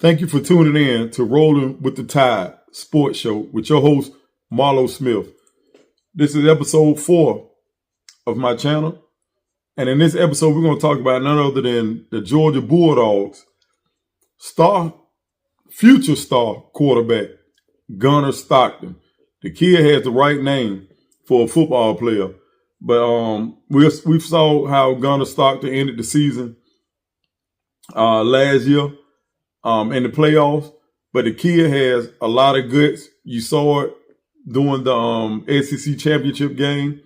Thank you for tuning in to Rolling with the Tide Sports Show with your host, Marlo Smith. This is episode 4 of my channel. And in this episode, we're going to talk about none other than the Georgia Bulldogs future star quarterback, Gunner Stockton. The kid has the right name for a football player. But we saw how Gunner Stockton ended the season last year in the playoffs. But the kid has a lot of guts. You saw it during the SEC championship game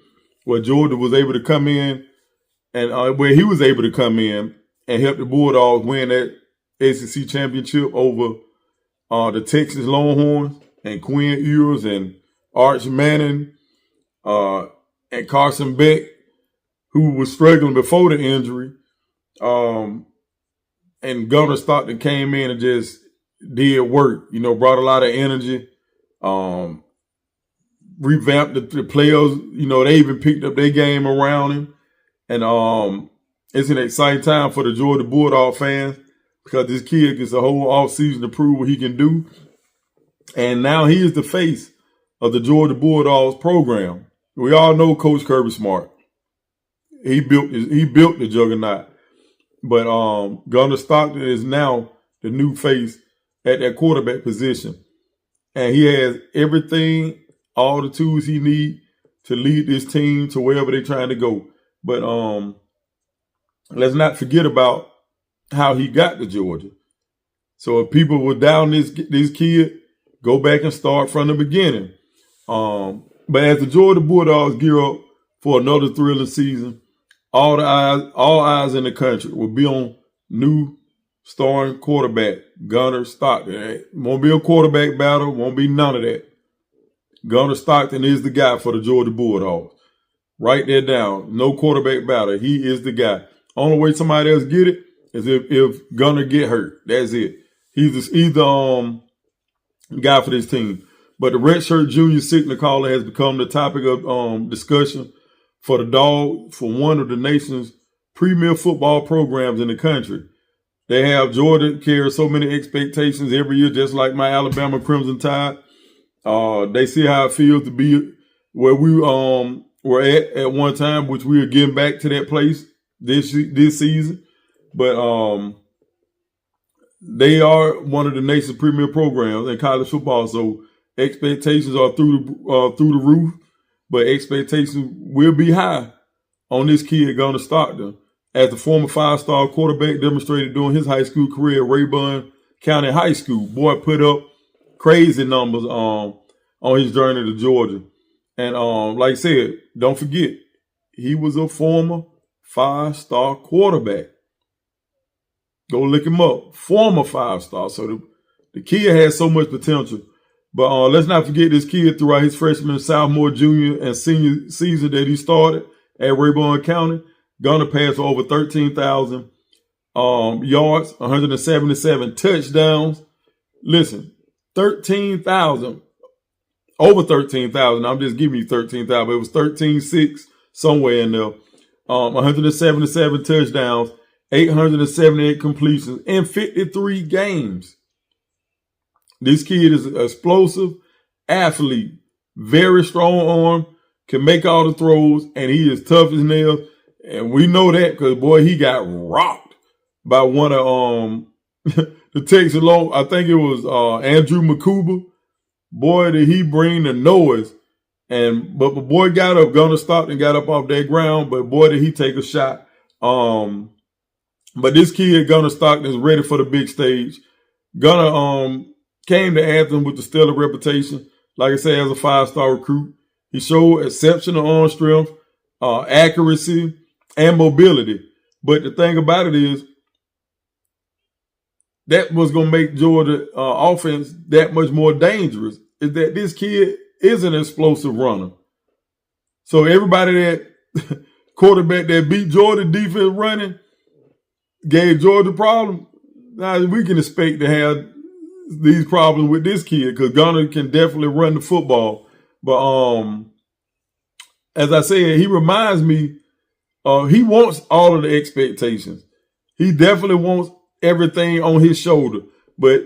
where Georgia was able to come in and where he was able to come in and help the Bulldogs win that SEC championship over the Texas Longhorns and Quinn Ewers and Arch Manning and Carson Beck, who was struggling before the injury. And Gunner Stockton came in and just did work, brought a lot of energy, revamped the players. They even picked up their game around him. And it's an exciting time for the Georgia Bulldog fans because this kid gets a whole offseason to prove what he can do. And now he is the face of the Georgia Bulldogs program. We all know Coach Kirby Smart. He built the juggernaut. But Gunner Stockton is now the new face at that quarterback position. And he has everything, all the tools he needs to lead this team to wherever they're trying to go. But let's not forget about how he got to Georgia. So if people were down this kid, go back and start from the beginning. But as the Georgia Bulldogs gear up for another thrilling season, all eyes in the country will be on new starting quarterback, Gunner Stockton. It won't be a quarterback battle, won't be none of that. Gunner Stockton is the guy for the Georgia Bulldogs. Write that down. No quarterback battle. He is the guy. Only way somebody else get it is if Gunner get hurt. That's it. He's the guy for this team. But the redshirt junior signal caller has become the topic of discussion for the Dog for one of the nation's premier football programs in the country. They have Georgia carry so many expectations every year, just like my Alabama Crimson Tide. They see how it feels to be where we were at one time, which we are getting back to that place this season. But they are one of the nation's premier programs in college football, so expectations are through the roof. But expectations will be high on this kid, Gunner Stockton. As the former 5-star quarterback demonstrated during his high school career at Rayburn County High School, boy put up crazy numbers on his journey to Georgia. And like I said, don't forget, he was a former 5-star quarterback. Go look him up. Former 5-star. So the kid has so much potential. But let's not forget this kid throughout his freshman, sophomore, junior, and senior season that he started at Rayburn County. Gunner passed for over 13,000 yards, 177 touchdowns. Listen, 13,000, over 13,000. I'm just giving you 13,000, but it was 13.6 somewhere in there. 177 touchdowns, 878 completions in 53 games. This kid is an explosive athlete, very strong arm, can make all the throws, and he is tough as nails. And we know that because, boy, he got rocked by one of the Texas Long. I think it was Andrew McCuber. Boy, did he bring the noise. But the boy got up, Gunner Stockton got up off that ground, but boy, did he take a shot. But this kid, Gunner Stockton, is ready for the big stage. Gunner came to Athens with the stellar reputation, like I said, as a 5-star recruit. He showed exceptional arm strength, accuracy, and mobility. But the thing about it is, that was going to make Georgia offense that much more dangerous, is that this kid is an explosive runner. So everybody that quarterback that beat Georgia defense running gave Georgia problems. Now we can expect to have these problems with this kid because Gunner can definitely run the football. But as I said, he reminds me, he wants all of the expectations. He definitely wants everything on his shoulder. But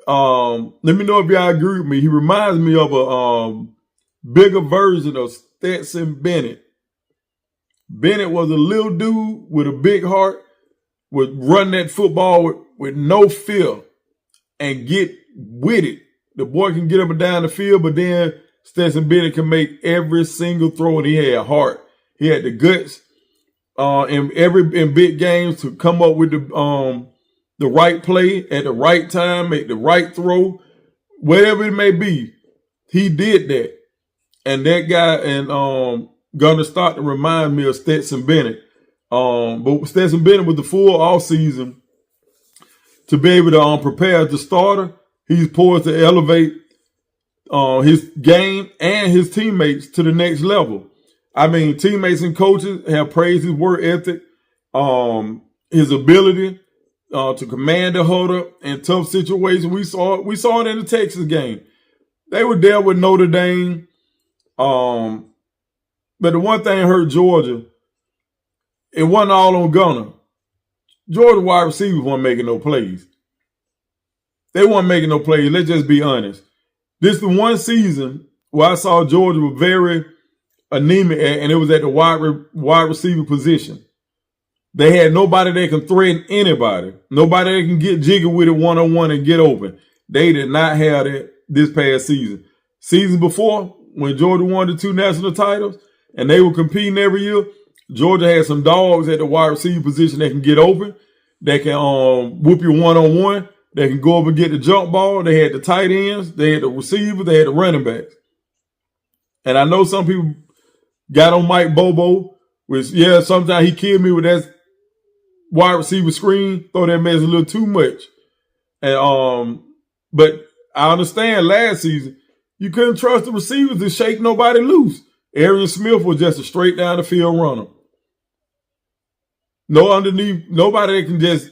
let me know if y'all agree with me. He reminds me of a bigger version of Stetson Bennett. Bennett was a little dude with a big heart, would run that football with no fear and get with it. The boy can get up and down the field, but then Stetson Bennett can make every single throw, and he had heart. He had the guts in big games to come up with the right play at the right time, make the right throw, whatever it may be. He did that. And that guy and Gunner Stockton remind me of Stetson Bennett. But Stetson Bennett with the full off season to be able to prepare as the starter, he's poised to elevate his game and his teammates to the next level. I mean, teammates and coaches have praised his work ethic, his ability to command the huddle in tough situations. We saw it in the Texas game. They were there with Notre Dame. But the one thing hurt Georgia, it wasn't all on Gunner. Georgia wide receivers weren't making no plays. They weren't making no plays. Let's just be honest. This is the one season where I saw Georgia was very anemic, and it was at the wide receiver position. They had nobody that can threaten anybody. Nobody that can get jiggy with it one-on-one and get open. They did not have that this past season. Season before, when Georgia won the 2 national titles, and they were competing every year, Georgia had some dogs at the wide receiver position that can get open, that can whoop you one-on-one, that can go up and get the jump ball. They had the tight ends, they had the receivers, they had the running backs. And I know some people got on Mike Bobo, which, yeah, sometimes he killed me with that wide receiver screen, throw that mess a little too much. And but I understand last season, you couldn't trust the receivers to shake nobody loose. Arian Smith was just a straight down the field runner. No underneath, nobody that can just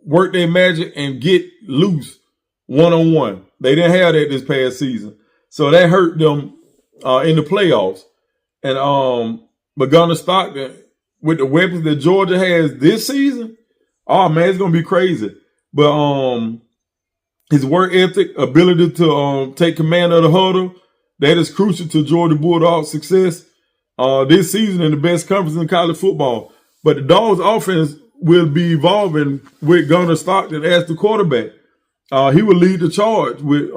work their magic and get loose one-on-one. They didn't have that this past season. So that hurt them in the playoffs. And but Gunner Stockton, with the weapons that Georgia has this season, oh man, it's gonna be crazy. But his work ethic, ability to take command of the huddle, that is crucial to Georgia Bulldogs' success this season in the best conference in college football. But the Dogs' offense will be evolving with Gunner Stockton as the quarterback. He will lead the charge with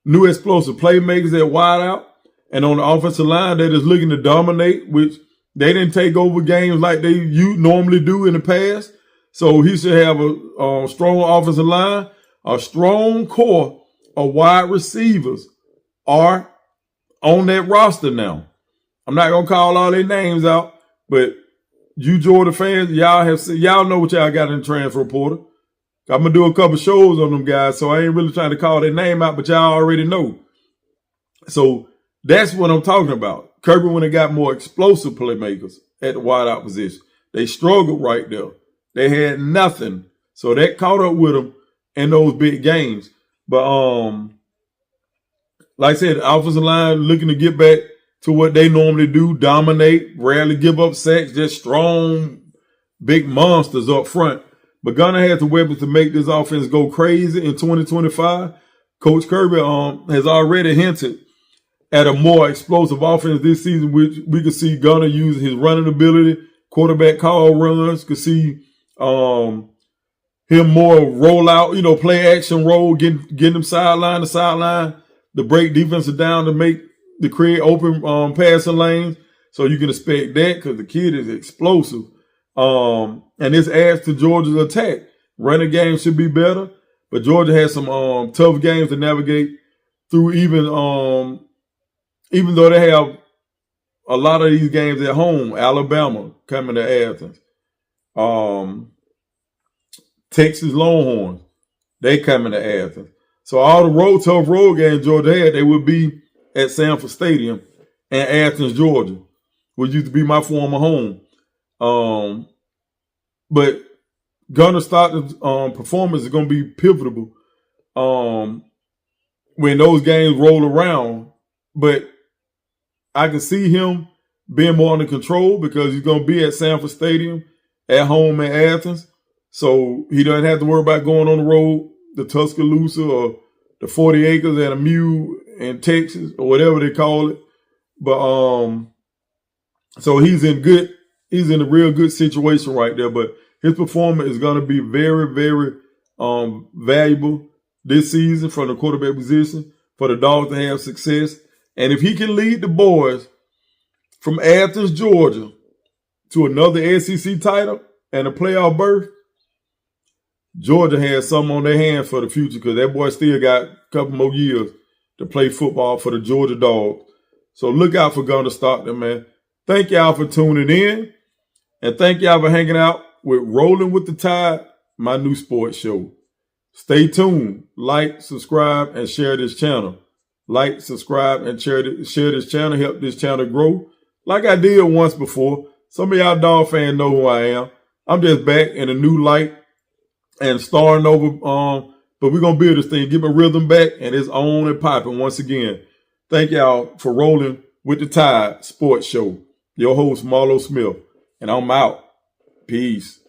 new explosive playmakers at wideout, and on the offensive line that is looking to dominate, which they didn't take over games like you normally do in the past. So he should have a strong offensive line, a strong core of wide receivers are on that roster now. I'm not gonna call all their names out, but you Georgia fans, y'all know what y'all got in the transfer portal. I'm gonna do a couple shows on them guys, so I ain't really trying to call their name out, but y'all already know. So that's what I'm talking about. Kirby, when they got more explosive playmakers at the wideout position, they struggled right there. They had nothing, so that caught up with them in those big games. But like I said, the offensive line looking to get back to what they normally do, dominate, rarely give up sacks, just strong, big monsters up front. But Gunner has the weapons to make this offense go crazy in 2025. Coach Kirby has already hinted at a more explosive offense this season, which we could see Gunner using his running ability, quarterback call runs, could see him more roll out, play action roll, getting them sideline to sideline, to break defensive down to create open passing lanes. So you can expect that because the kid is explosive. And this adds to Georgia's attack. Running game should be better, but Georgia has some tough games to navigate through, even though they have a lot of these games at home. Alabama coming to Athens. Texas Longhorns, they coming to Athens. So all the tough road games Georgia had, they would be at Sanford Stadium in Athens, Georgia, which used to be my former home. But Gunner Stockton's performance is going to be pivotal when those games roll around. But I can see him being more under control because he's going to be at Sanford Stadium at home in Athens. So he doesn't have to worry about going on the road, the Tuscaloosa or the 40 acres and a mule in Texas or whatever they call it. But so he's in a real good situation right there. But his performance is going to be very, very valuable this season from the quarterback position for the Dogs to have success. And if he can lead the boys from Athens, Georgia, to another SEC title and a playoff berth, Georgia has something on their hands for the future because that boy still got a couple more years to play football for the Georgia Dogs. So look out for Gunner Stockton, man. Thank y'all for tuning in. And thank y'all for hanging out with Rolling with the Tide, my new sports show. Stay tuned. Like, subscribe, and share this channel. Like, subscribe, and share this channel. Help this channel grow like I did once before. Some of y'all dog fans know who I am. I'm just back in a new light and starting over. But we're going to build this thing, get my rhythm back, and it's on and popping once again. Thank y'all for Rolling with the Tide Sports Show. Your host, Marlo Smith, and I'm out. Peace.